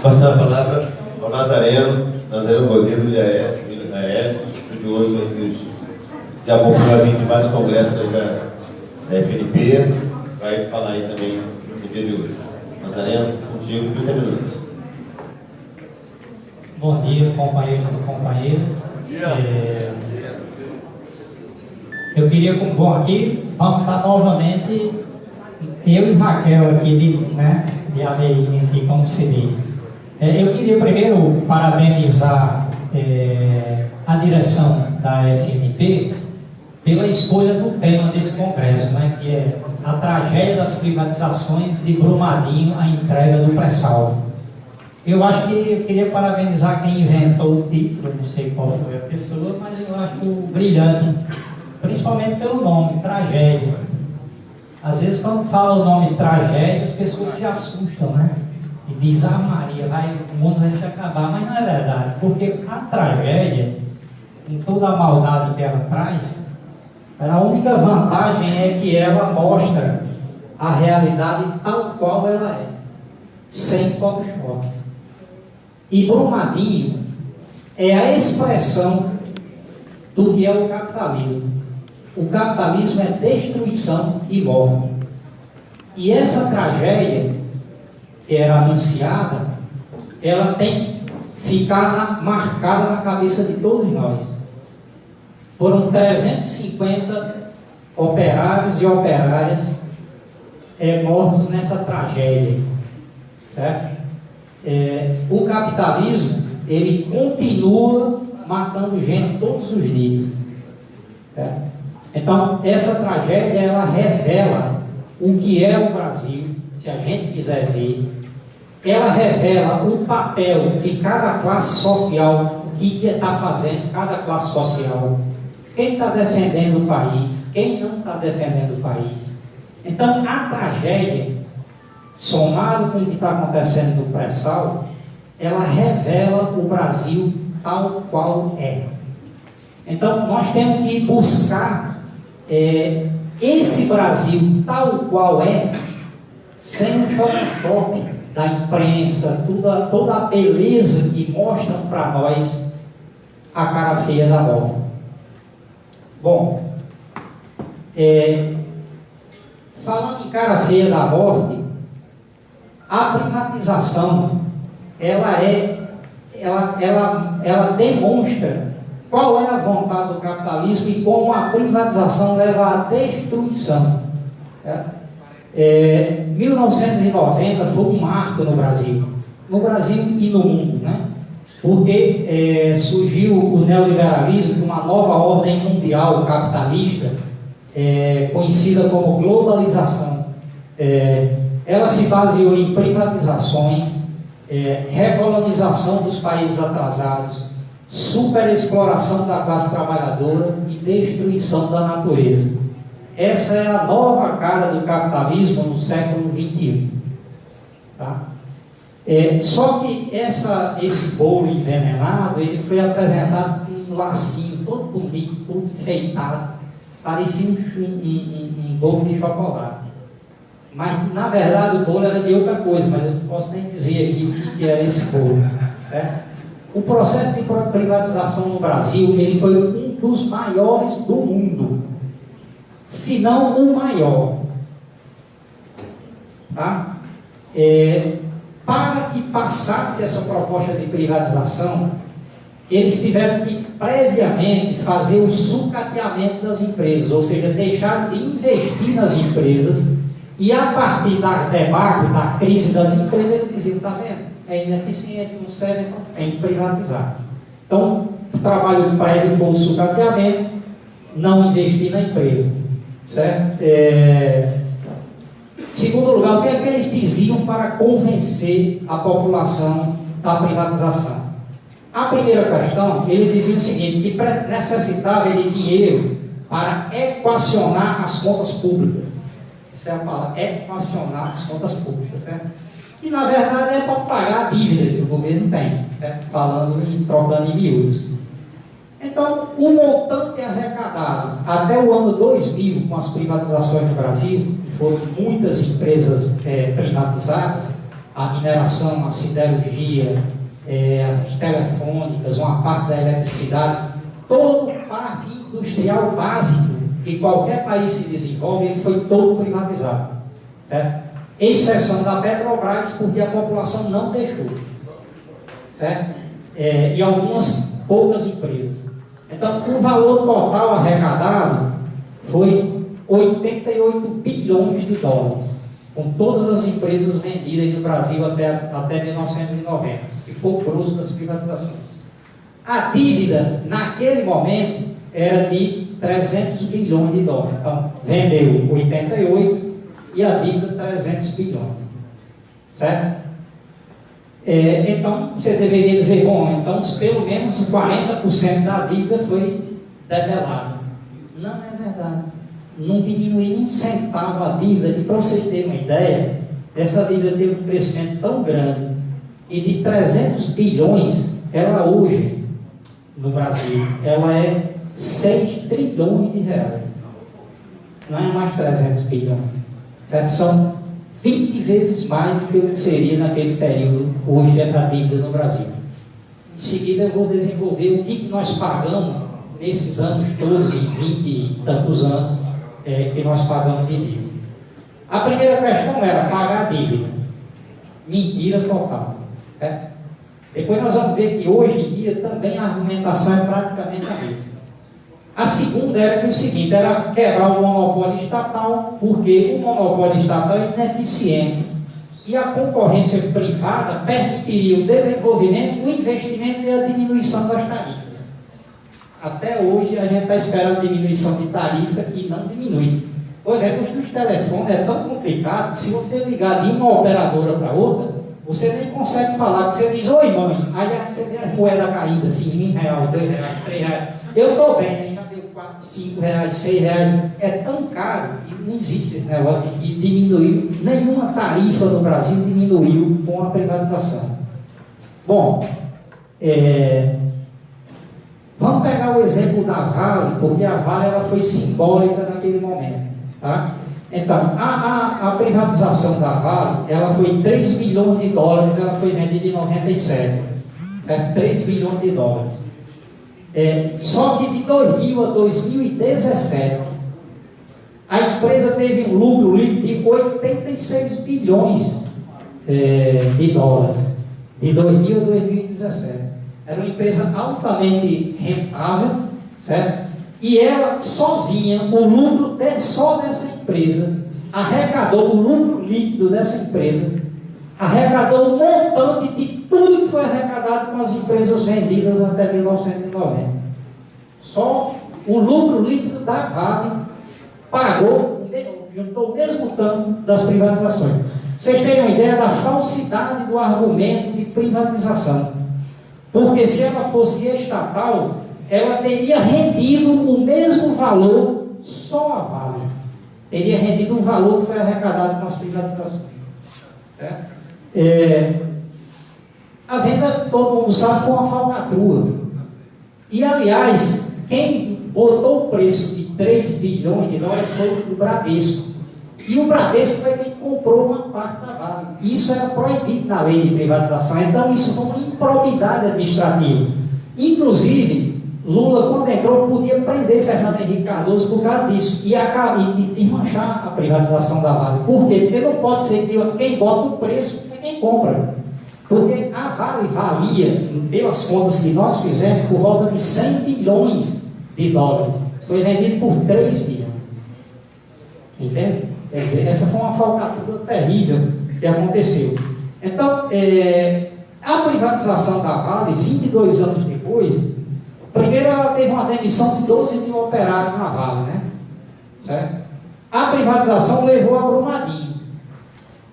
Passar a palavra ao Nazareno Godinho do IAES, estudioso já popularizou de vários congressos da FNP, vai falar aí também no dia de hoje. Nazareno, contigo, 30 minutos. Bom dia, companheiros e companheiras. Eu queria, aqui vamos estar novamente, eu e Raquel aqui de Aveirinha, aqui, como se diz. Eu queria primeiro parabenizar a direção da FNP pela escolha do tema desse congresso, que é a tragédia das privatizações de Brumadinho, a entrega do pré-sal. Eu acho que eu queria parabenizar quem inventou o título, eu não sei qual foi a pessoa, mas eu acho brilhante, principalmente pelo nome, tragédia. Às vezes quando fala o nome tragédia, as pessoas se assustam, E diz, Maria, o mundo vai se acabar, mas não é verdade, porque a tragédia, com toda a maldade que ela traz, a única vantagem é que ela mostra a realidade tal qual ela é, sem Photoshop. E Brumadinho é a expressão do que é o capitalismo. O capitalismo é destruição e morte. E essa tragédia que era anunciada, ela tem que ficar marcada na cabeça de todos nós. Foram 350 operários e operárias mortos nessa tragédia, certo? O capitalismo, ele continua matando gente todos os dias, certo? Então, essa tragédia, ela revela o que é o Brasil, se a gente quiser ver. Ela revela o papel de cada classe social, o que está fazendo cada classe social, quem está defendendo o país, quem não está defendendo o país. Então, a tragédia, somado com o que está acontecendo no pré-sal, ela revela o Brasil tal qual é. Então, nós temos que buscar esse Brasil tal qual é, sem o Photoshop da imprensa, toda a beleza que mostram para nós a cara feia da morte. Bom, falando em cara feia da morte, a privatização, ela demonstra qual é a vontade do capitalismo e como a privatização leva à destruição. 1990 foi um marco no Brasil e no mundo, porque surgiu o neoliberalismo, uma nova ordem mundial capitalista, conhecida como globalização. Ela se baseou em privatizações, recolonização dos países atrasados, superexploração da classe trabalhadora e destruição da natureza. Essa é a nova cara do capitalismo no século XXI. Tá? Só que esse bolo envenenado, ele foi apresentado com um lacinho todo bonito, todo enfeitado, parecia um bolo de chocolate. Mas, na verdade, o bolo era de outra coisa, mas eu não posso nem dizer aqui o que era esse bolo. O processo de privatização no Brasil, ele foi um dos maiores do mundo, se não o maior. Tá? Para que passasse essa proposta de privatização, eles tiveram que previamente fazer o sucateamento das empresas, ou seja, deixar de investir nas empresas, e a partir das debates, da crise das empresas, eles diziam, está vendo? É ineficiente, não serve, tem que privatizar. Então, o trabalho prévio foi o sucateamento, não investir na empresa, certo? Segundo lugar, o que é que eles diziam para convencer a população da privatização? A primeira questão, ele dizia o seguinte, que necessitava de dinheiro para equacionar as contas públicas. Essa é a palavra, equacionar as contas públicas, certo? E, na verdade, é para pagar a dívida que o governo tem, certo? Trocando em miúdos. Então, o montante arrecadado até o ano 2000, com as privatizações no Brasil, que foram muitas empresas privatizadas, a mineração, a siderurgia, as telefônicas, uma parte da eletricidade, todo o parque industrial básico que qualquer país se desenvolve, ele foi todo privatizado, certo? Exceção da Petrobras, porque a população não deixou, certo? E algumas poucas empresas. Então, o valor total arrecadado foi 88 bilhões de dólares, com todas as empresas vendidas no Brasil até 1990, que foi o grosso das privatizações. A dívida, naquele momento, era de 300 bilhões de dólares. Então, vendeu 88 e a dívida 300 bilhões. Certo? Então, você deveria dizer, bom, então pelo menos 40% da dívida foi debelada. Não é verdade. Não diminuiu um centavo a dívida, e para vocês terem uma ideia, essa dívida teve um crescimento tão grande, e de 300 bilhões, ela hoje, no Brasil, ela é 6 trilhões de reais. Não é mais 300 bilhões. Certo? São 20 vezes mais do que o que seria naquele período, hoje, a dívida no Brasil. Em seguida, eu vou desenvolver o que nós pagamos nesses anos todos, em 20 e tantos anos, que nós pagamos de dívida. A primeira questão era pagar a dívida. Mentira total. Certo? Depois nós vamos ver que hoje em dia também a argumentação é praticamente a mesma. A segunda era que o seguinte, era quebrar o monopólio estatal, porque o monopólio estatal é ineficiente e a concorrência privada permitiria o desenvolvimento, o investimento e a diminuição das tarifas. Até hoje a gente está esperando diminuição de tarifa e não diminui. Por exemplo, os telefones é tão complicado que se você ligar de uma operadora para outra, você nem consegue falar, porque você diz, oi mãe, aí você vê a moeda caída assim, R$1, R$2, R$3, eu estou bem, né? Já deu 4, 5 reais, 6 reais, é tão caro, e não existe esse negócio de que diminuiu, nenhuma tarifa no Brasil diminuiu com a privatização. Bom, vamos pegar o exemplo da Vale, porque a Vale ela foi simbólica naquele momento, tá? Então, a privatização da Vale, ela foi 3 bilhões de dólares, ela foi vendida em 97, certo? 3 bilhões de dólares. Só que de 2000 a 2017, a empresa teve um lucro líquido de 86 bilhões de dólares, de 2000 a 2017. Era uma empresa altamente rentável, certo? E ela sozinha, o lucro só dessa empresa, arrecadou o lucro líquido dessa empresa, arrecadou um montante de tudo que foi arrecadado com as empresas vendidas até 1990. Só o lucro líquido da Vale juntou o mesmo tanto das privatizações. Vocês têm uma ideia da falsidade do argumento de privatização. Porque se ela fosse estatal, ela teria rendido o mesmo valor, só a Vale. Teria rendido o valor que foi arrecadado com as privatizações. A venda, todo mundo sabe, foi uma falcatrua. E, aliás, quem botou o preço de 3 bilhões de dólares foi o Bradesco. E o Bradesco foi quem comprou uma parte da Vale. Isso era proibido na lei de privatização. Então, isso foi uma improbidade administrativa. Inclusive, Lula, quando entrou, podia prender Fernando Henrique Cardoso por causa disso e manchar a privatização da Vale. Por quê? Porque não pode ser que quem bota o preço é quem compra. Porque a Vale valia, pelas contas que nós fizemos, por volta de 100 bilhões de dólares. Foi vendido por 3 bilhões. Entende? Quer dizer, essa foi uma falcatrua terrível que aconteceu. Então, a privatização da Vale, 22 anos depois, primeiro ela teve uma demissão de 12 mil operários na Vale, né? Certo? A privatização levou a Brumadinho.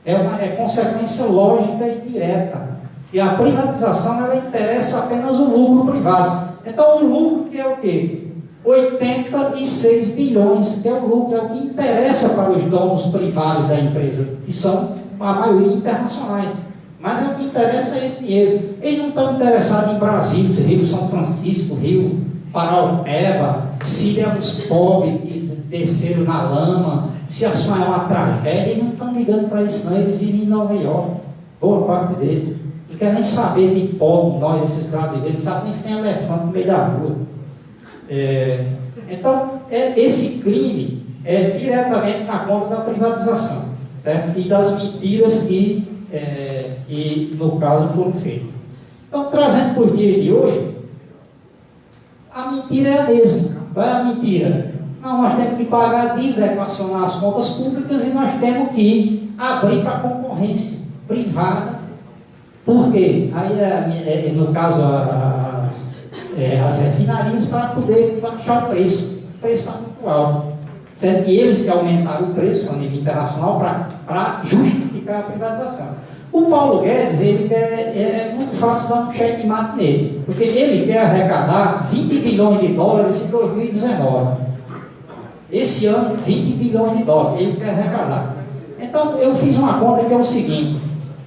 É consequência lógica e direta. E a privatização, ela interessa apenas o lucro privado. Então, o lucro que é o quê? 86 bilhões, que é o lucro, é o que interessa para os donos privados da empresa, que são a maioria internacionais. Mas o que interessa é esse dinheiro. Eles não estão interessados em Brasília, Rio São Francisco, Rio Paraupeba, se é uns pobres que desceram na lama, se a sua é uma tragédia, eles não estão ligando para isso não, eles vivem em Nova York. boa parte deles, não quer nem saber de pobre, nós, esses brasileiros, não sabe nem se tem elefante no meio da rua. Então, esse crime é diretamente na conta da privatização, certo? E das mentiras que, no caso, foram feitas. Então, trazendo para os dias de hoje, a mentira é a mesma. Qual é a mentira? Não, nós temos que pagar a dívida, equacionar as contas públicas e nós temos que abrir para a concorrência privada. Por quê? Aí, no caso, as refinarias para poder baixar o preço. O preço está muito alto. Sendo que eles que aumentaram o preço a nível internacional para justificar a privatização. O Paulo Guedes, ele é muito fácil dar um checkmate nele, porque ele quer arrecadar 20 bilhões de dólares em 2019. Esse ano, 20 bilhões de dólares, ele quer arrecadar. Então, eu fiz uma conta que é o seguinte: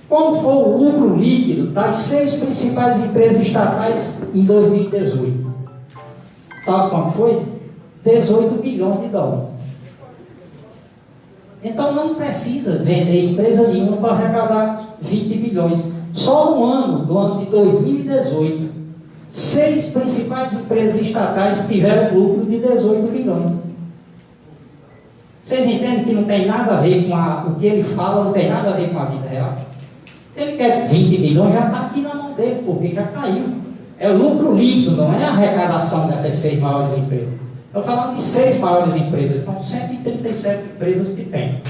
qual foi o lucro líquido das 6 principais empresas estatais em 2018? Sabe quanto foi? 18 bilhões de dólares. Então, não precisa vender empresa nenhuma para arrecadar 20 bilhões. Só no ano de 2018, 6 principais empresas estatais tiveram lucro de 18 bilhões. Vocês entendem que não tem nada a ver com o que ele fala, não tem nada a ver com a vida real? Se ele quer 20 bilhões, já está aqui na mão dele, porque já caiu. É lucro líquido, não é a arrecadação dessas 6 maiores empresas. Estou falando de 6 maiores empresas, são 137 empresas que tem.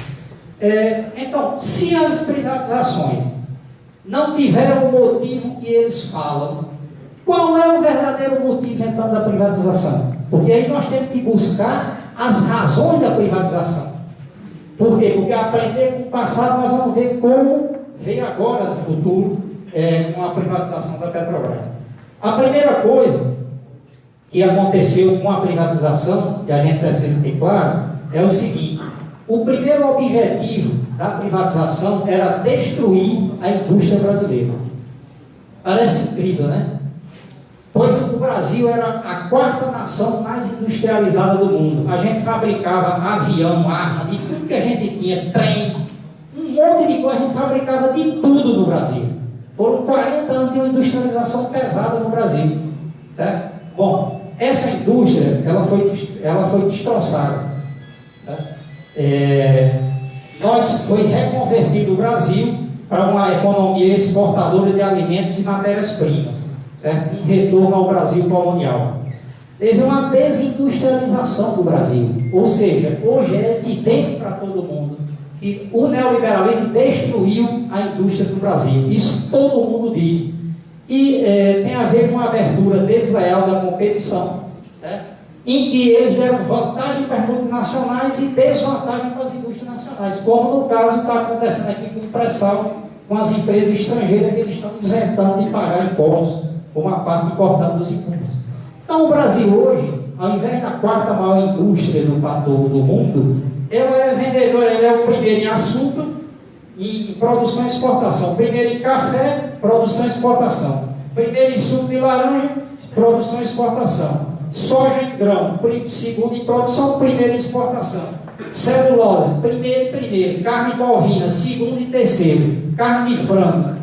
Então, se as privatizações não tiveram o motivo que eles falam, qual é o verdadeiro motivo então da privatização? Porque aí nós temos que buscar as razões da privatização. Por quê? Porque aprender com o passado nós vamos ver como veio agora no futuro com a privatização da Petrobras. A primeira coisa que aconteceu com a privatização, que a gente precisa ter claro, é o seguinte: o primeiro objetivo da privatização era destruir a indústria brasileira. Parece incrível, né? Pois o Brasil era a 4ª nação mais industrializada do mundo. A gente fabricava avião, arma, de tudo que a gente tinha, trem, um monte de coisa, a gente fabricava de tudo no Brasil. Foram 40 anos de uma industrialização pesada no Brasil, certo? Bom, essa indústria, ela foi destroçada. Foi reconvertido o Brasil para uma economia exportadora de alimentos e matérias-primas, certo? Um retorno ao Brasil colonial. Teve uma desindustrialização do Brasil, ou seja, hoje é evidente para todo mundo que o neoliberalismo destruiu a indústria do Brasil. Isso todo mundo diz. E tem a ver com a abertura desleal da competição, né? Em que eles deram vantagem para as multinacionais e desvantagem para as indústrias nacionais, como no caso está acontecendo aqui com o pré-sal, com as empresas estrangeiras que eles estão isentando de pagar impostos, por uma parte importante dos impostos. Então o Brasil hoje, ao invés da 4ª maior indústria do mundo, ela é vendedora, ela é o primeiro em açúcar, em produção e exportação, primeiro em café, produção e exportação, primeiro em suco de laranja, produção e exportação, soja em grão, segundo em produção, primeiro em exportação, celulose, primeiro, carne bovina, segundo e terceiro, carne de frango,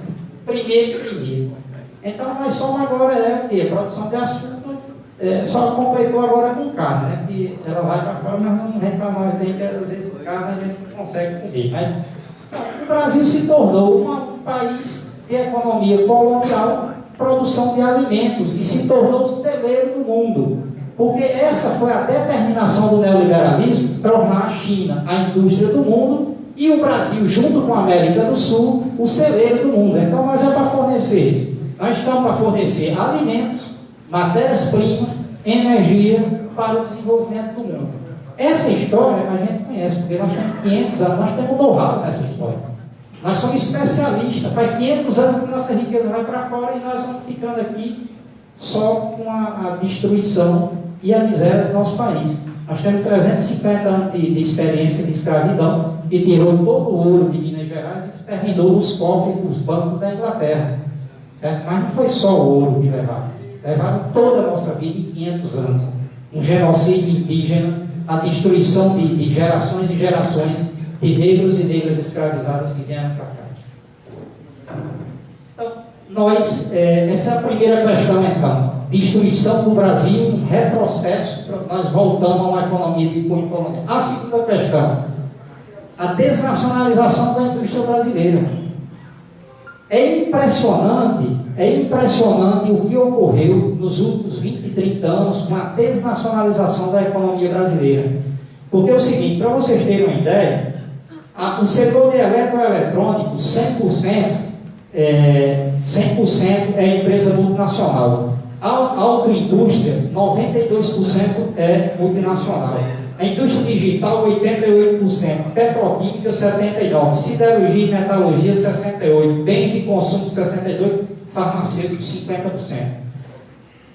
primeiro. Então nós somos agora, o quê? Produção de açúcar, só completou agora com carne, né? Que ela vai para fora, mas não vem para nós bem, que às vezes carne a gente não consegue comer. Mas o Brasil se tornou um país de economia colonial, produção de alimentos, e se tornou o celeiro do mundo. Porque essa foi a determinação do neoliberalismo, tornar a China a indústria do mundo e o Brasil, junto com a América do Sul, o celeiro do mundo. Então nós estamos para fornecer alimentos, matérias-primas, energia para o desenvolvimento do mundo. Essa história a gente conhece, porque nós temos 500 anos, nós temos know-how nessa história. Nós somos especialistas, faz 500 anos que nossa riqueza vai para fora e nós vamos ficando aqui só com a destruição e a miséria do nosso país. Nós temos 350 anos de experiência de escravidão, que tirou todo o ouro de Minas Gerais e terminou nos cofres dos bancos da Inglaterra. Certo? Mas não foi só o ouro que levaram toda a nossa vida em 500 anos. Um genocídio indígena, a destruição de gerações e gerações de negros e negras escravizadas que vieram para cá. essa é a primeira questão, então. Destruição do Brasil, um retrocesso, nós voltamos a uma economia de cunho colonial. A segunda questão, a desnacionalização da indústria brasileira. É impressionante o que ocorreu nos últimos 20, 30 anos com a desnacionalização da economia brasileira. Porque é o seguinte, para vocês terem uma ideia, o setor de eletroeletrônico, 100% é empresa multinacional. A autoindústria, 92% é multinacional. A indústria digital, 88%. Petroquímica, 79%. Siderurgia e metalurgia, 68%. Bens de consumo, 62%. Farmacêutico, 50%.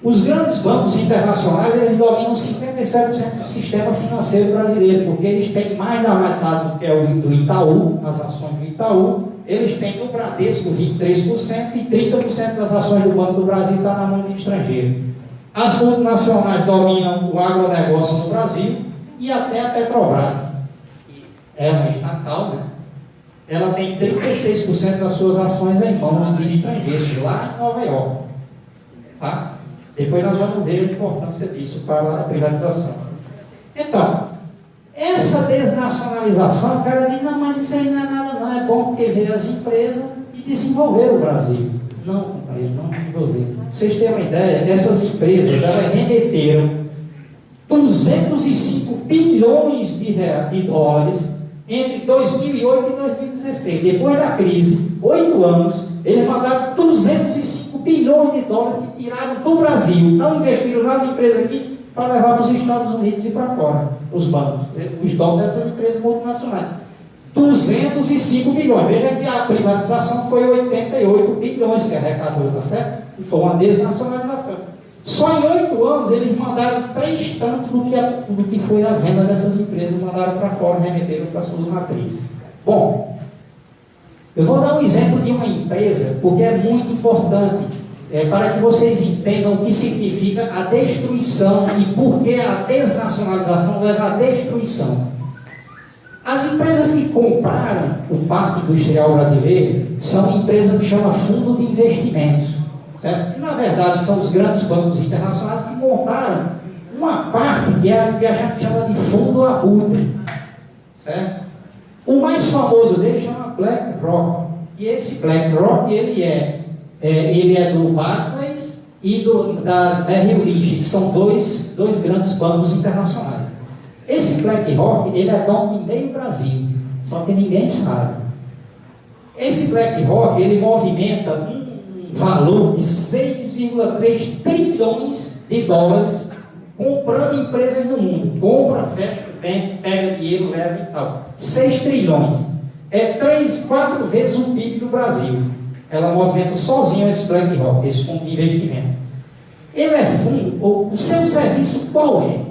Os grandes bancos internacionais, eles dominam 57% do sistema financeiro brasileiro, porque eles têm mais da metade do que é o do Itaú, as ações do Itaú. Eles têm no Bradesco 23% e 30% das ações do Banco do Brasil está na mão do estrangeiro. As multinacionais dominam o agronegócio no Brasil e até a Petrobras, que é uma estatal, né? Ela tem 36% das suas ações em mãos de estrangeiros, lá em Nova York. Tá? Depois nós vamos ver a importância disso para a privatização. Então, essa desnacionalização, o cara diz, não, mas isso aí não é nada não, é bom porque veio as empresas e desenvolveram o Brasil. Não, companheiro, não desenvolveram. Pra vocês terem uma ideia, essas empresas, elas remeteram 205 bilhões de dólares entre 2008 e 2016. Depois da crise, 8 anos, eles mandaram 205 bilhões de dólares que tiraram do Brasil, não investiram nas empresas aqui para levar para os Estados Unidos e para fora, os bancos, os donos dessas empresas multinacionais. 205 bilhões. Veja que a privatização foi 88 bilhões que arrecadou, tá certo? E foi uma desnacionalização. Só em 8 anos eles mandaram 3 tantos do que foi a venda dessas empresas, mandaram para fora, remeteram para suas matrizes. Bom, eu vou dar um exemplo de uma empresa, porque é muito importante, para que vocês entendam o que significa a destruição e por que a desnacionalização leva à destruição. As empresas que compraram o Parque Industrial Brasileiro são empresas que chamam Fundo de Investimentos. Certo? Que, na verdade, são os grandes bancos internacionais que montaram uma parte que a gente chama de fundo abutre. Certo? O mais famoso dele chama BlackRock. E esse BlackRock, ele é do Barclays e da Merrill Lynch, que são dois grandes bancos internacionais. Esse BlackRock, ele é dono de meio Brasil, só que ninguém sabe. Esse BlackRock, ele movimenta um valor de 6,3 trilhões de dólares comprando empresas no mundo. Compra, fecha, vende, pega dinheiro, leva e tal. 6 trilhões. É 3, 4 vezes o PIB do Brasil. Ela movimenta sozinha esse BlackRock, esse fundo de investimento. Ele é fundo, o seu serviço qual é?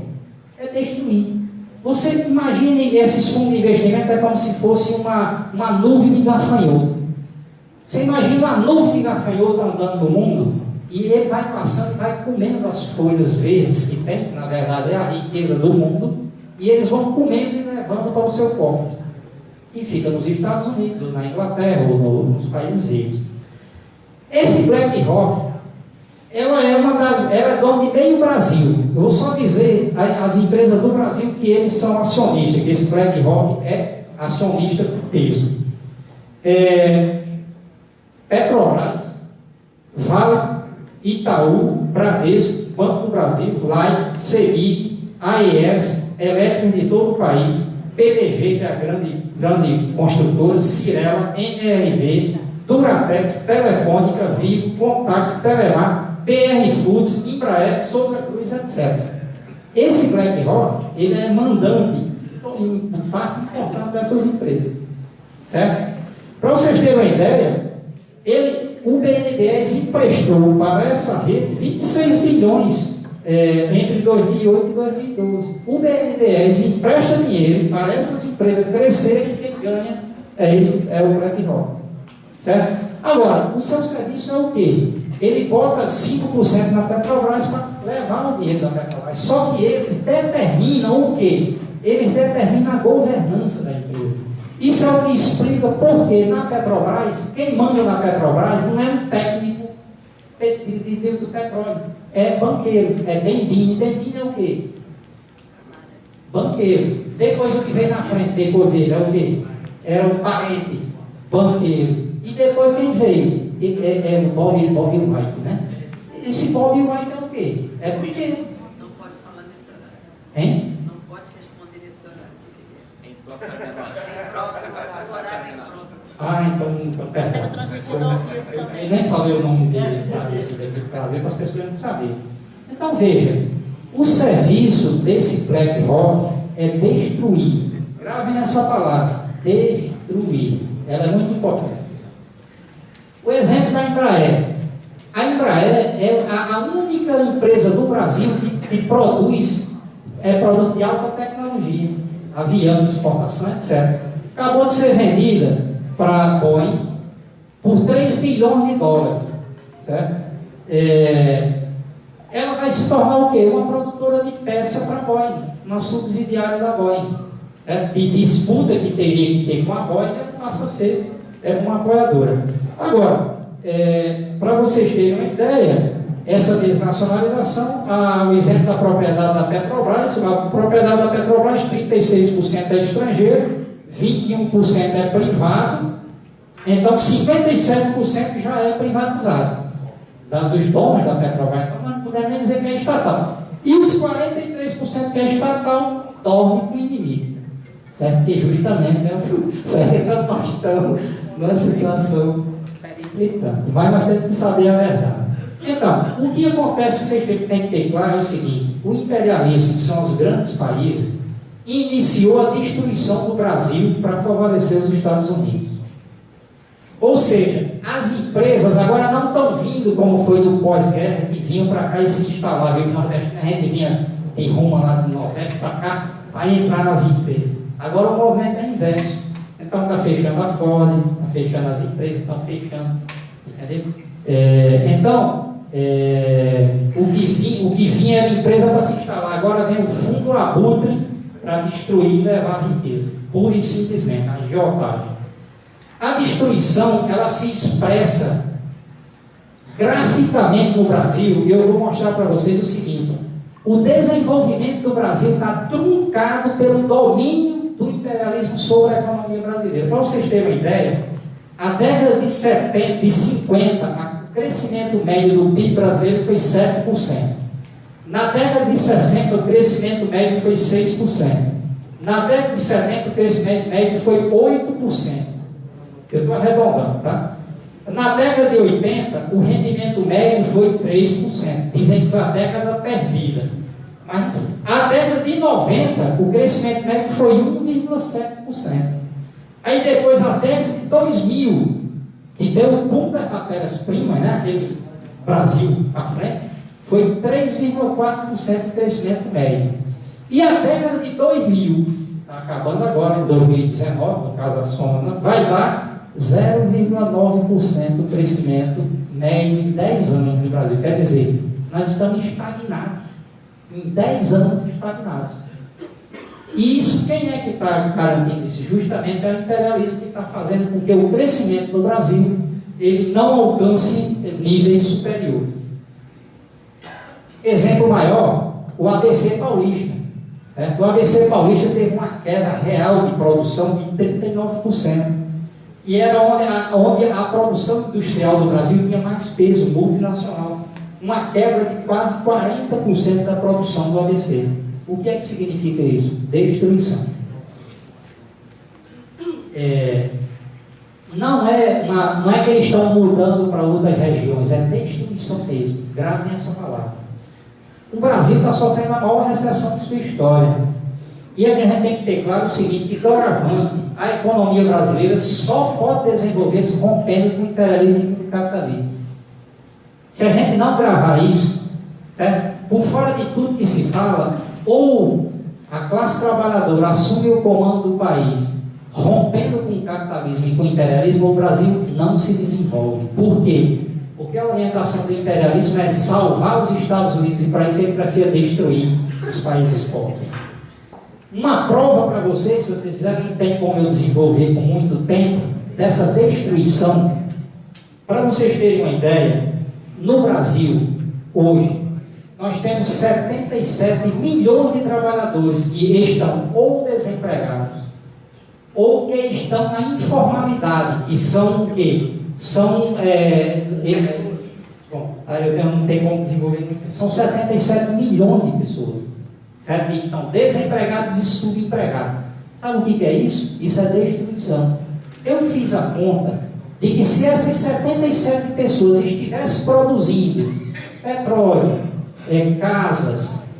É destruir. Você imagine esses fundos de investimento é como se fosse uma nuvem de gafanhoto. Você imagina uma nuvem de gafanhoto andando no mundo e ele vai passando e vai comendo as folhas verdes que tem, que na verdade é a riqueza do mundo, e eles vão comendo e levando para o seu cofre. E fica nos Estados Unidos, ou na Inglaterra, ou nos países ricos. Esse BlackRock, ela é dona de meio Brasil. Eu vou só dizer as empresas do Brasil que eles são acionistas, que esse BlackRock é acionista por peso. Petrobras, Vale, Itaú, Bradesco, Banco do Brasil, Light, Selig, AES, Elétricos de todo o país, PDG, que é a grande construtora, Cirela, MRV, Duratex, Telefônica, Vivo, Contax, Telemar, BR Foods, Embraer, Souza Cruz, etc. Esse BlackRock, ele é mandante em parte importante dessas empresas. Certo? Para vocês terem uma ideia, o BNDES emprestou para essa rede 26 bilhões entre 2008 e 2012. O BNDES empresta dinheiro para essas empresas crescerem e quem ganha é o BlackRock. Certo? Agora, o seu serviço é o quê? Ele bota 5% na Petrobras para levar o dinheiro da Petrobras. Só que eles determinam o quê? Eles determinam a governança da empresa. Isso é o que explica porque na Petrobras, quem manda na Petrobras não é um técnico do petróleo, é banqueiro, é Dendini. Dendini é o quê? Banqueiro. Depois o que vem na frente, depois dele, é o quê? Era um parente, banqueiro. E depois quem veio? É o Bob White, né? Esse Bob White é o quê? É banqueiro. Não pode falar nesse horário. Hein? Não pode responder nesse horário. É impróprio. O horário é impróprio. Ah, então perdão. Eu nem falei o nome dele para trazer para as pessoas não saberem. Então veja, o serviço desse BlackRock é destruir. Gravem essa palavra, destruir. Ela é muito importante. O exemplo da Embraer. A Embraer é a única empresa do Brasil que produz produto de alta tecnologia, avião, exportação, etc. Acabou de ser vendida para a Boeing por 3 bilhões de dólares. Certo? Ela vai se tornar o quê? Uma produtora de peça para a Boeing, uma subsidiária da Boeing. De disputa que teria que ter com a Boeing, ela passa a ser uma apoiadora. Agora, para vocês terem uma ideia, essa desnacionalização, o exemplo da propriedade da Petrobras, a propriedade da Petrobras, 36% é estrangeiro, 21% é privado, então 57% já é privatizado, dos donos da Petrobras. Então nós não podemos nem dizer que é estatal. E os 43% que é estatal dormem com o inimigo, certo? Que justamente nós estamos numa situação periclitante, mas nós temos que saber a verdade. Então, o que acontece que vocês têm que ter claro é o seguinte: o imperialismo, que são os grandes países, iniciou a destruição do Brasil para favorecer os Estados Unidos. Ou seja, as empresas agora não estão vindo como foi no pós-guerra, que vinham para cá e se instalavam no Nordeste. A gente vinha de rumo lá do Nordeste para cá, para entrar nas empresas. Agora o movimento é inverso. Então está fechando a Ford, está fechando as empresas, está fechando. Entendeu? O que vinha era empresa para se instalar. Agora vem o fundo abutre para destruir e levar a riqueza. Pura e simplesmente, a agiotagem. A destruição, ela se expressa graficamente no Brasil, e eu vou mostrar para vocês o seguinte: o desenvolvimento do Brasil está truncado pelo domínio do imperialismo sobre a economia brasileira. Para vocês terem uma ideia, a década de 50, o crescimento médio do PIB brasileiro foi 7%. Na década de 60, o crescimento médio foi 6%. Na década de 70, o crescimento médio foi 8%. Eu estou arredondando, tá? Na década de 80, o rendimento médio foi 3%. Dizem que foi a década perdida. Mas a década de 90, o crescimento médio foi 1,7%. Aí depois a década de 2000, que deu o boom das matérias-primas, né? Aquele Brasil à frente, foi 3,4% de crescimento médio. E a década de 2000, está acabando agora, em 2019, no caso a soma, vai dar 0,9% do crescimento médio em 10 anos no Brasil. Quer dizer, nós estamos estagnados. Em 10 anos estagnados. E isso, quem é que está garantindo isso? Justamente é o imperialismo que está fazendo com que o crescimento do Brasil ele não alcance níveis superiores. Exemplo maior, o ABC Paulista. Certo? O ABC Paulista teve uma queda real de produção de 39%. E era onde a produção industrial do Brasil tinha mais peso multinacional. Uma quebra de quase 40% da produção do ABC. O que é que significa isso? Destruição. Não é que eles estão mudando para outras regiões, é destruição mesmo. Gravem essa palavra. O Brasil está sofrendo a maior recessão de sua história. E a gente tem que ter claro o seguinte: que doravante, a economia brasileira só pode desenvolver-se rompendo com o imperialismo e com o capitalismo. Se a gente não gravar isso, certo? Por fora de tudo que se fala, ou a classe trabalhadora assume o comando do país, rompendo com o capitalismo e com o imperialismo, o Brasil não se desenvolve. Por quê? Porque a orientação do imperialismo é salvar os Estados Unidos, e para isso ele precisa destruir os países pobres. Uma prova para vocês, se vocês quiserem, não tem como eu desenvolver com muito tempo, dessa destruição. Para vocês terem uma ideia, no Brasil, hoje, nós temos 77 milhões de trabalhadores que estão ou desempregados, ou que estão na informalidade, que são o quê? Bom, eu não tenho como desenvolver, são 77 milhões de pessoas, certo? Que estão desempregados e subempregados. Sabe o que é isso? Isso é destruição. Eu fiz a conta de que se essas 77 pessoas estivessem produzindo petróleo, casas,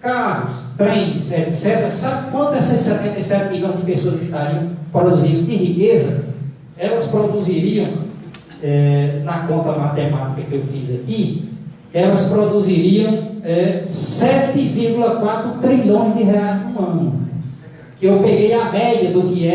carros, trens, etc., sabe quanto essas 77 milhões de pessoas estariam produzindo de riqueza? Elas produziriam, na conta matemática que eu fiz aqui, elas produziriam 7,4 trilhões de reais no ano. Que eu peguei a média do que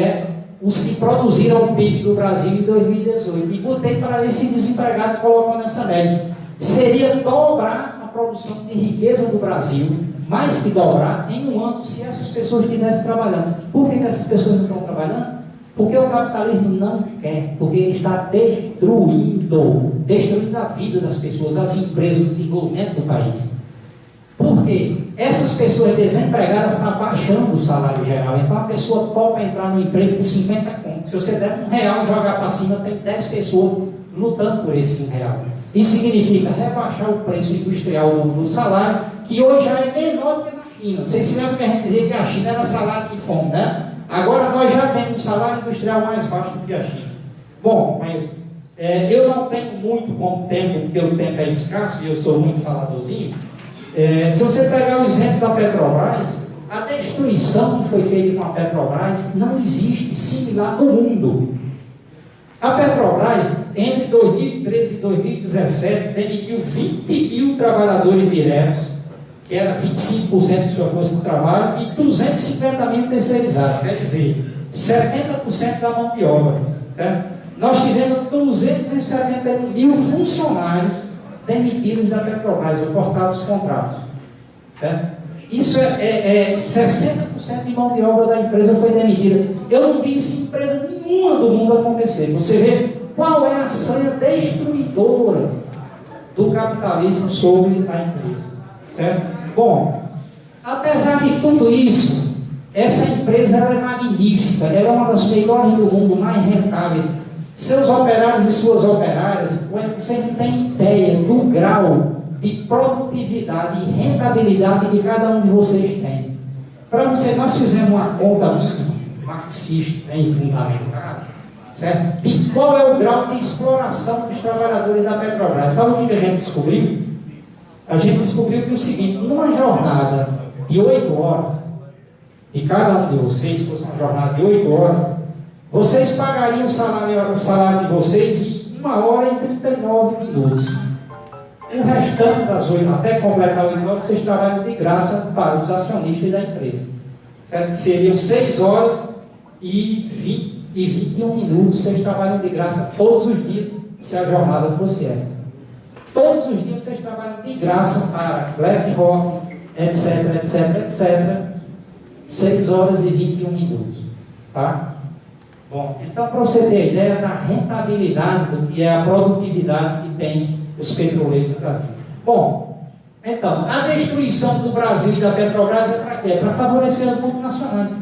os que produziram o PIB do Brasil em 2018 e botei para ver se desempregados colocam nessa média. Seria dobrar a produção de riqueza do Brasil, mais que dobrar em um ano, se essas pessoas estivessem trabalhando. Por que essas pessoas não estão trabalhando? Porque o capitalismo não quer, porque ele está destruindo a vida das pessoas, as empresas, o desenvolvimento do país. Por quê? Essas pessoas desempregadas estão baixando o salário geral. Então a pessoa topa entrar no emprego por 50 contos. Se você der R$1 e jogar para cima, tem 10 pessoas lutando por esse R$1. Isso significa rebaixar o preço industrial do salário, que hoje já é menor do que na China. Vocês se lembram que a gente dizia que a China era salário de fome, né? Agora nós já temos um salário industrial mais baixo do que a China. Bom, mas eu não tenho muito bom tempo, porque o tempo é escasso e eu sou muito faladorzinho. Se você pegar o exemplo da Petrobras, a destruição que foi feita com a Petrobras não existe similar no mundo. A Petrobras, entre 2013 e 2017, demitiu 20 mil trabalhadores diretos, que era 25% de sua força de trabalho, e 250 mil terceirizados, quer dizer, 70% da mão de obra. Certo? Nós tivemos 270 mil funcionários demitidos da Petrobras, ou cortados os contratos. Certo? Isso 60% de mão de obra da empresa foi demitida. Eu não vi isso em empresa nenhuma do mundo acontecer. Você vê qual é a sanha destruidora do capitalismo sobre a empresa. Certo? Bom, apesar de tudo isso, essa empresa é magnífica, ela é uma das melhores do mundo, mais rentáveis. Seus operários e suas operárias, vocês não têm ideia do grau de produtividade e rentabilidade que cada um de vocês tem. Para vocês, nós fizemos uma conta mínima, marxista, bem fundamentada, certo? E qual é o grau de exploração dos trabalhadores da Petrobras? Sabe o que a gente descobriu? A gente descobriu que o seguinte: numa jornada de 8 horas, e cada um de vocês fosse uma jornada de 8 horas, vocês pagariam o salário de vocês em 1 hora e 39 minutos. O restante das 8, até completar 8 horas, vocês trabalham de graça para os acionistas da empresa. Certo? Seriam 6 horas e 21 minutos, vocês trabalham de graça todos os dias, se a jornada fosse essa. Todos os dias vocês trabalham de graça para BlackRock, etc, etc, etc. 6 horas e 21 minutos. Tá? Bom, então para você ter a ideia da rentabilidade do que é a produtividade que tem os petroleiros no Brasil. Bom, então, a destruição do Brasil e da Petrobras é para quê? É para favorecer as multinacionais.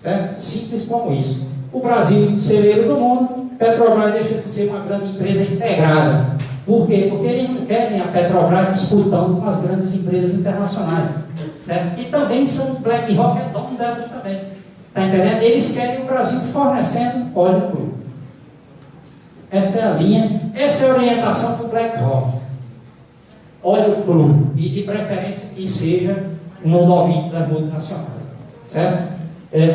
Certo? Simples como isso. O Brasil, celeiro do mundo, Petrobras deixa de ser uma grande empresa integrada. Por quê? Porque eles não querem a Petrobras disputando com as grandes empresas internacionais. Certo? E também são BlackRock, é dono delas também. Está entendendo? Eles querem o Brasil fornecendo óleo cru. Essa é a linha, essa é a orientação do BlackRock. Óleo cru. E de preferência que seja no novinho das multinacionais. Certo?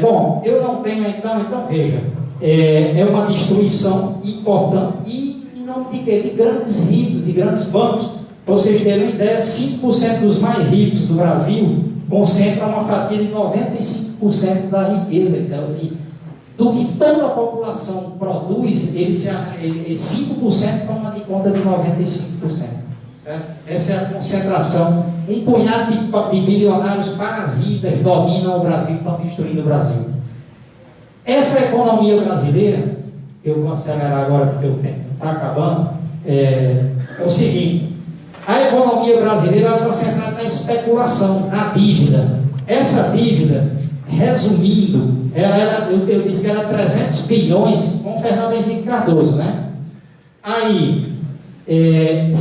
Bom, eu não tenho então veja, é uma destruição importante e em nome de grandes ricos, de grandes bancos. Para vocês terem uma ideia, 5% dos mais ricos do Brasil concentram uma fatia de 95% da riqueza. Então, do que toda a população produz, 5% toma de conta de 95%. Certo? Essa é a concentração um punhado de bilionários parasitas dominam o Brasil, estão destruindo o Brasil. Essa economia brasileira, eu vou acelerar agora porque o tempo está acabando, é o seguinte: a economia brasileira está centrada na especulação, na dívida. Essa dívida, resumindo, eu disse que era 300 bilhões com Fernando Henrique Cardoso, né? Aí,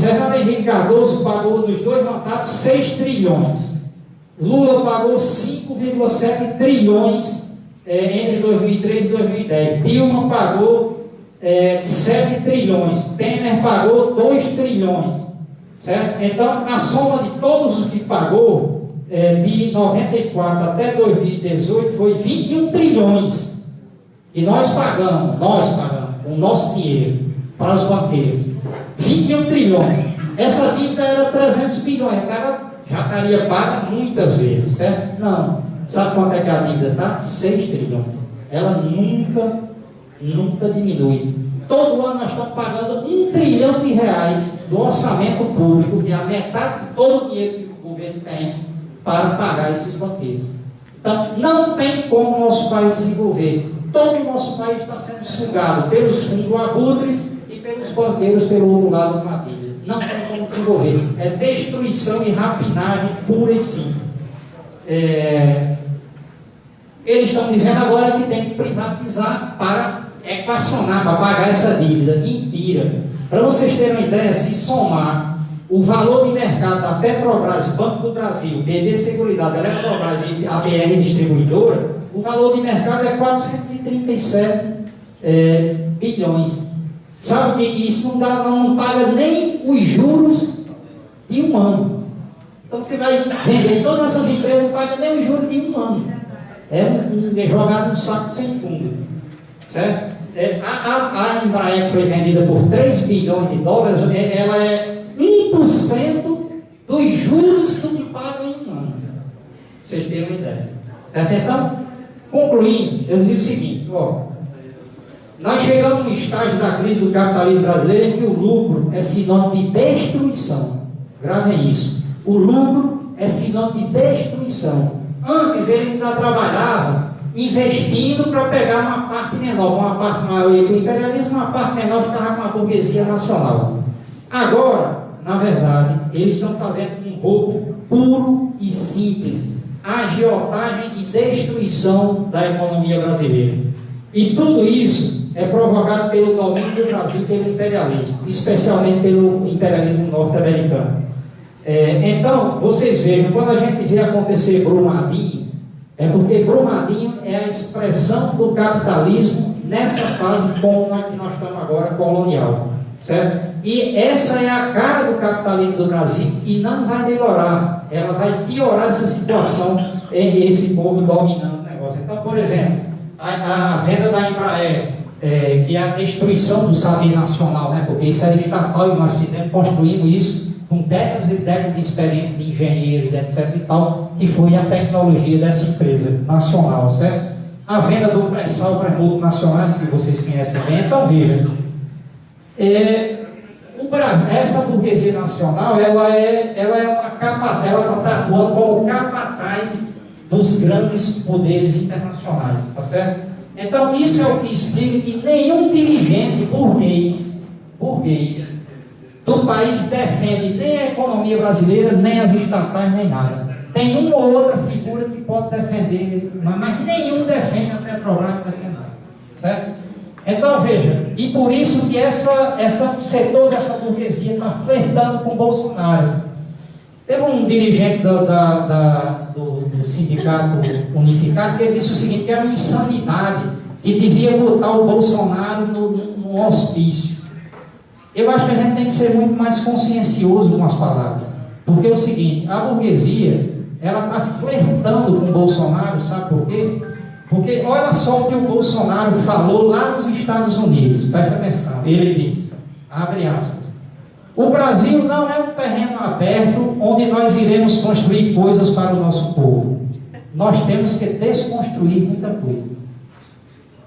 Fernando Henrique Cardoso pagou nos 2 mandatos 6 trilhões. Lula pagou 5,7 trilhões entre 2003 e 2010. Dilma pagou 7 trilhões. Temer pagou 2 trilhões. Certo? Então, a soma de todos os que pagou, de 94 até 2018, foi 21 trilhões. E nós pagamos, com o nosso dinheiro, para os banqueiros. 21 trilhões. Essa dívida era 300 bilhões. Já estaria paga muitas vezes, certo? Não. Sabe quanto é que a dívida está? 6 trilhões. Ela nunca diminui. Todo ano nós estamos pagando 1 trilhão de reais do orçamento público, que é a metade de todo o dinheiro que o governo tem, para pagar esses banqueiros. Então, não tem como o nosso país desenvolver. Todo o nosso país está sendo sugado pelos fundos abutres e pelos banqueiros pelo outro lado de uma dívida. Não tem como desenvolver. É destruição e rapinagem pura e simples. Eles estão dizendo agora que tem que privatizar para equacionar, para pagar essa dívida. Mentira. Para vocês terem uma ideia, se somar o valor de mercado da Petrobras, Banco do Brasil, BB Seguridade, Eletrobras e a BR Distribuidora, o valor de mercado é 437 bilhões. Sabe que isso não paga nem os juros de um ano. Então você vai vender todas essas empresas, não paga nem os juros de um ano. É jogado no saco sem fundo. Certo? A Embraer, que foi vendida por 3 bilhões de dólares, ela é 1% dos juros do que paga em um ano. Vocês terem uma ideia. Certo? Então, concluindo, eu dizia o seguinte: nós chegamos no estágio da crise do capitalismo brasileiro em que o lucro é sinônimo de destruição. Gravem isso. O lucro é sinônimo de destruição. Antes ele ainda trabalhava investindo para pegar uma parte menor, uma parte maior ia para o imperialismo, uma parte menor ficava com a burguesia nacional. Agora, na verdade, eles estão fazendo um roubo puro e simples, agiotagem e destruição da economia brasileira. E tudo isso é provocado pelo domínio do Brasil pelo imperialismo, especialmente pelo imperialismo norte-americano. Então, vocês vejam, quando a gente vê acontecer Brumadinho, é porque Brumadinho é a expressão do capitalismo nessa fase como que nós estamos agora, colonial, certo? E essa é a cara do capitalismo do Brasil e não vai melhorar, ela vai piorar essa situação em esse povo dominando o negócio. Então, por exemplo, a venda da Embraer, que é a destruição do saber nacional, né? Porque isso é estatal e nós construímos isso com décadas e décadas de experiência de engenheiro, etc. e tal, que foi a tecnologia dessa empresa nacional, certo? A venda do pré-sal para multinacionais, que vocês conhecem bem. Então, veja, essa burguesia nacional, ela é uma capataz, ela está atuando como capataz dos grandes poderes internacionais, tá certo? Então, isso é o que explica que nenhum dirigente burguês do país defende nem a economia brasileira, nem as estatais, nem nada. Tem uma ou outra figura que pode defender, mas nenhum defende a Petrobras, não defende nada. Certo? Então, veja, e por isso que o setor dessa burguesia está flertando com Bolsonaro. Teve um dirigente do Sindicato Unificado que disse o seguinte, que era uma insanidade, que devia botar o Bolsonaro no hospício. Eu acho que a gente tem que ser muito mais consciencioso com as palavras. Porque é o seguinte, a burguesia, ela está flertando com o Bolsonaro, sabe por quê? Porque olha só o que o Bolsonaro falou lá nos Estados Unidos, presta atenção, ele disse, abre aspas, o Brasil não é um terreno aberto onde nós iremos construir coisas para o nosso povo. Nós temos que desconstruir muita coisa.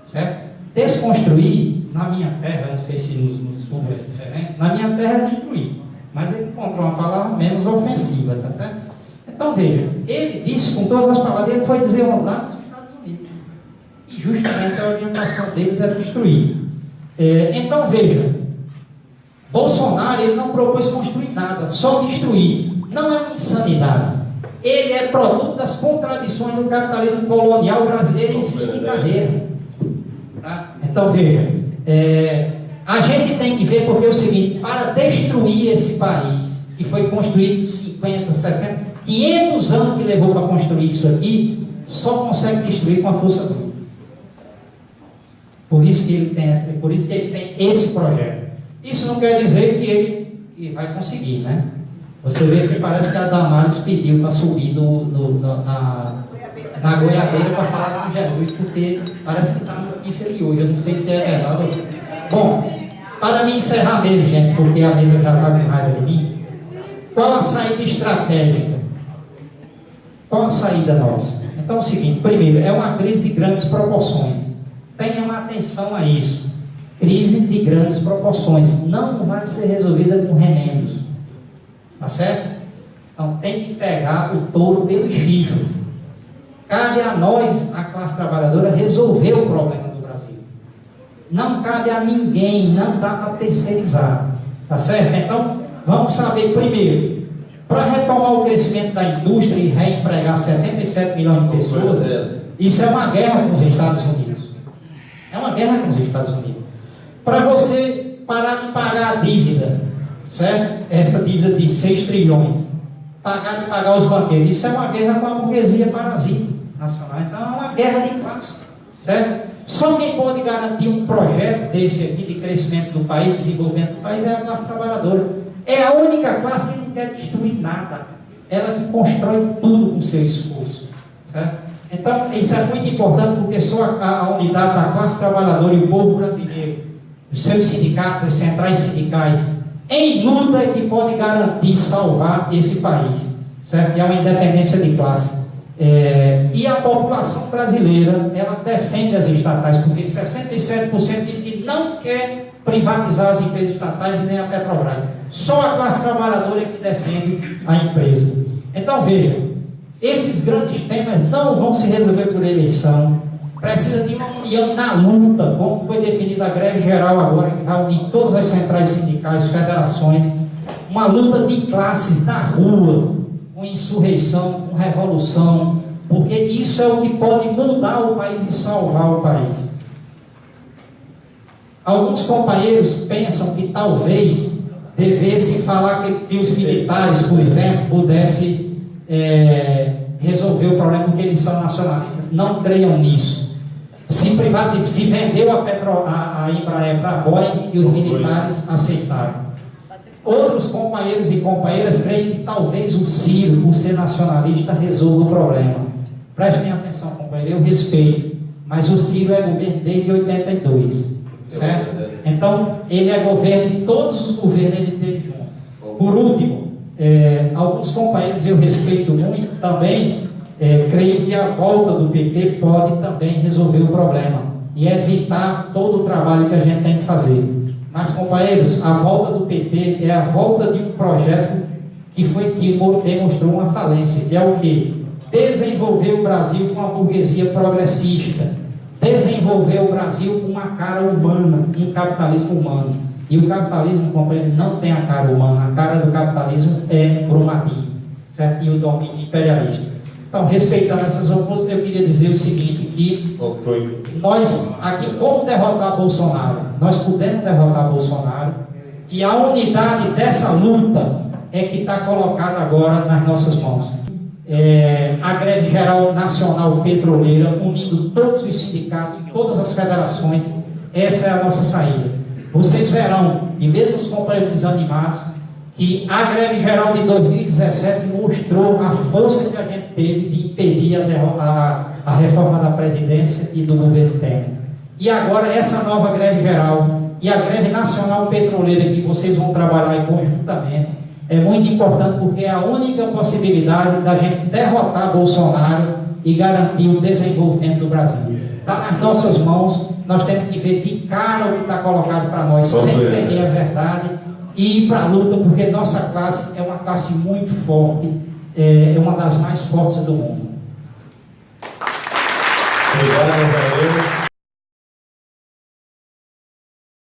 Certo? Desconstruir, na minha terra, não sei se no sul é diferente, na minha terra é destruir. Mas ele encontrou uma palavra menos ofensiva, tá certo? Então veja, ele disse com todas as palavras, ele foi dizer lá nos Estados Unidos. E justamente a orientação deles é destruir. Então veja, Bolsonaro ele não propôs construir nada, só destruir. Não é uma insanidade. Ele é produto das contradições do capitalismo colonial brasileiro em fim de carreira. Tá? Então veja, a gente tem que ver porque é o seguinte, para destruir esse país, que foi construído 50, 70, 500 anos que levou para construir isso aqui, só consegue destruir com a força bruta. Por isso que ele tem esse projeto. Isso não quer dizer que ele vai conseguir, né? Você vê que parece que a Damares pediu para subir na goiabeira para falar com Jesus, porque parece que está na notícia de hoje. Eu não sei se é verdade ou não. Bom, para me encerrar mesmo, gente, porque a mesa já está com raiva de mim, qual a saída estratégica? Qual a saída nossa? Então é o seguinte, primeiro, é uma crise de grandes proporções. Tenham atenção a isso. Crise de grandes proporções. Não vai ser resolvida com remendos. Tá certo? Então tem que pegar o touro pelos chifres. Cabe a nós, a classe trabalhadora, resolver o problema do Brasil. Não cabe a ninguém, não dá para terceirizar. Tá certo? Então, vamos saber primeiro, para retomar o crescimento da indústria e reempregar 77 milhões de pessoas, isso é uma guerra com os Estados Unidos. É uma guerra com os Estados Unidos. Para você parar de pagar a dívida, certo? Essa dívida de 6 trilhões, parar de pagar os banqueiros, isso é uma guerra com a burguesia parasita nacional. Então é uma guerra de classe, certo? Só quem pode garantir um projeto desse aqui de crescimento do país, desenvolvimento do país, é a classe trabalhadora. É a única classe que não quer destruir nada. Ela que constrói tudo com seu esforço, certo? Então isso é muito importante, porque só a unidade da classe trabalhadora e o povo brasileiro, os seus sindicatos, as centrais sindicais, em luta é que pode garantir salvar esse país, certo? Que é uma independência de classe. E a população brasileira, ela defende as estatais, porque 67% diz que não quer privatizar as empresas estatais e nem a Petrobras. Só a classe trabalhadora é que defende a empresa. Então veja, esses grandes temas não vão se resolver por eleição. Precisa de uma união na luta, como foi definida a greve geral agora, que vai unir todas as centrais sindicais, federações, uma luta de classes na rua, com insurreição, com revolução, porque isso é o que pode mudar o país e salvar o país. Alguns companheiros pensam que talvez devessem falar que os militares, por exemplo, pudessem resolver o problema porque eles são nacionalistas. Não creiam nisso. Se vendeu a Embraer para a Boeing e os militares aceitaram. Outros companheiros e companheiras creem que talvez o Ciro, por ser nacionalista, resolva o problema. Prestem atenção, companheiro, eu respeito, mas o Ciro é governo desde 82, certo? Então, ele é governo de todos os governos, ele teve junto. Por último, alguns companheiros eu respeito muito também, creio que a volta do PT pode também resolver o problema e evitar todo o trabalho que a gente tem que fazer. Mas, companheiros, a volta do PT é a volta de um projeto que demonstrou uma falência, que é o quê? Desenvolver o Brasil com uma burguesia progressista, desenvolver o Brasil com uma cara humana, um capitalismo humano. E o capitalismo, companheiro, não tem a cara humana, a cara do capitalismo é bromadinho, certo? E o domínio imperialista. Então, respeitando essas opções, eu queria dizer o seguinte, que nós, aqui, como derrotar Bolsonaro? Nós podemos derrotar Bolsonaro, e a unidade dessa luta é que está colocada agora nas nossas mãos. A greve geral nacional petroleira, unindo todos os sindicatos, todas as federações, essa é a nossa saída. Vocês verão, e mesmo os companheiros desanimados, que a greve geral de 2017 mostrou a força que a gente teve de impedir a reforma da Previdência e do governo Temer. E agora essa nova greve geral e a greve nacional petroleira que vocês vão trabalhar conjuntamente é muito importante, porque é a única possibilidade da gente derrotar Bolsonaro e garantir o desenvolvimento do Brasil. Está nas nossas mãos, nós temos que ver de cara o que está colocado para nós, sem temer a verdade, e ir para a luta, porque nossa classe é uma classe muito forte, é uma das mais fortes do mundo. Obrigado, Rafael.